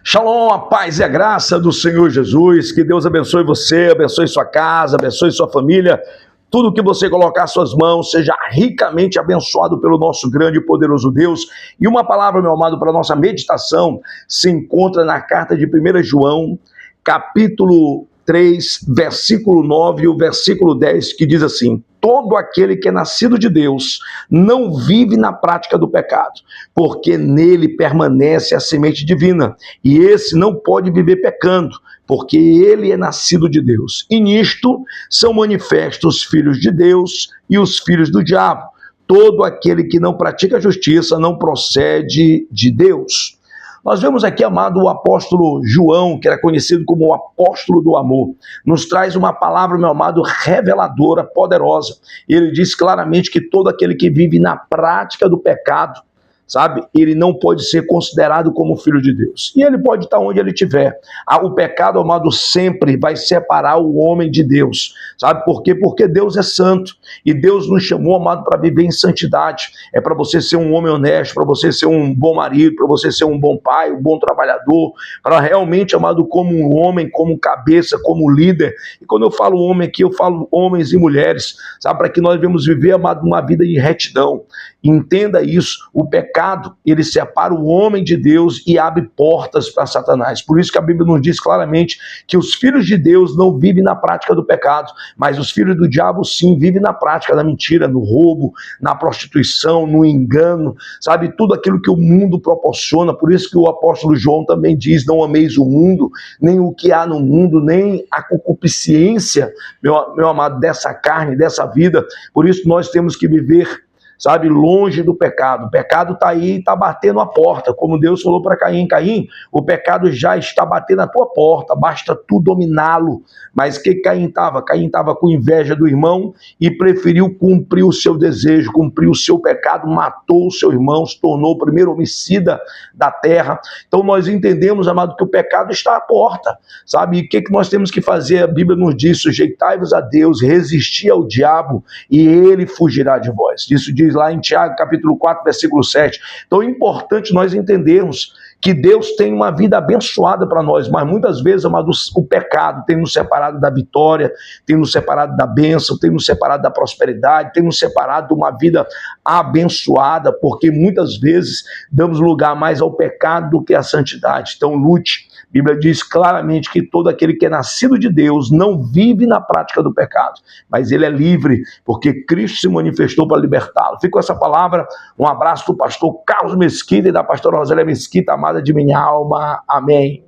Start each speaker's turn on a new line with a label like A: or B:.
A: Shalom, a paz e a graça do Senhor Jesus, que Deus abençoe você, abençoe sua casa, abençoe sua família, tudo que você colocar suas mãos seja ricamente abençoado pelo nosso grande e poderoso Deus. E uma palavra, meu amado, para a nossa meditação se encontra na carta de 1 João, capítulo 3, versículo 9 e o versículo 10, que diz assim: todo aquele que é nascido de Deus não vive na prática do pecado, porque nele permanece a semente divina, e esse não pode viver pecando, porque ele é nascido de Deus. E nisto são manifestos os filhos de Deus e os filhos do diabo. Todo aquele que não pratica a justiça não procede de Deus. Nós vemos aqui, amado, o apóstolo João, que era conhecido como o apóstolo do amor, nos traz uma palavra, meu amado, reveladora, poderosa. Ele diz claramente que todo aquele que vive na prática do pecado, sabe, ele não pode ser considerado como filho de Deus. E ele pode estar onde ele estiver. O pecado, amado, sempre vai separar o homem de Deus. Sabe por quê? Porque Deus é santo. E Deus nos chamou, amado, para viver em santidade. É para você ser um homem honesto, para você ser um bom marido, para você ser um bom pai, um bom trabalhador, para realmente, amado, como um homem, como cabeça, como líder. E quando eu falo homem aqui, eu falo homens e mulheres, sabe, para que nós devemos viver, amado, uma vida de retidão. Entenda isso, o pecado, ele separa o homem de Deus e abre portas para Satanás. Por isso que a Bíblia nos diz claramente que os filhos de Deus não vivem na prática do pecado, mas os filhos do diabo sim vivem na prática da mentira, no roubo, na prostituição, no engano, sabe, tudo aquilo que o mundo proporciona. Por isso que o apóstolo João também diz: não ameis o mundo, nem o que há no mundo, nem a concupiscência, meu amado, dessa carne, dessa vida. Por isso nós temos que viver, sabe, longe do pecado. O pecado está aí, está batendo a porta, como Deus falou para Caim: Caim, o pecado já está batendo a tua porta, basta tu dominá-lo. Mas o que Caim estava? Caim estava com inveja do irmão e preferiu cumprir o seu desejo, cumprir o seu pecado, matou o seu irmão, se tornou o primeiro homicida da terra. Então nós entendemos, amado, que o pecado está à porta, sabe? E o que nós temos que fazer? A Bíblia nos diz: sujeitai-vos a Deus, resistir ao diabo e ele fugirá de vós. Isso diz lá em Tiago, capítulo 4, versículo 7. Então é importante nós entendermos que Deus tem uma vida abençoada para nós, mas muitas vezes, amados, o pecado tem nos separado da vitória, tem nos separado da bênção, tem nos separado da prosperidade, tem nos separado de uma vida abençoada, porque muitas vezes damos lugar mais ao pecado do que à santidade. Então lute. A Bíblia diz claramente que todo aquele que é nascido de Deus não vive na prática do pecado, mas ele é livre, porque Cristo se manifestou para libertá-lo. Fica com essa palavra, um abraço do pastor Carlos Mesquita e da pastora Rosélia Mesquita, amada de minha alma. Amém.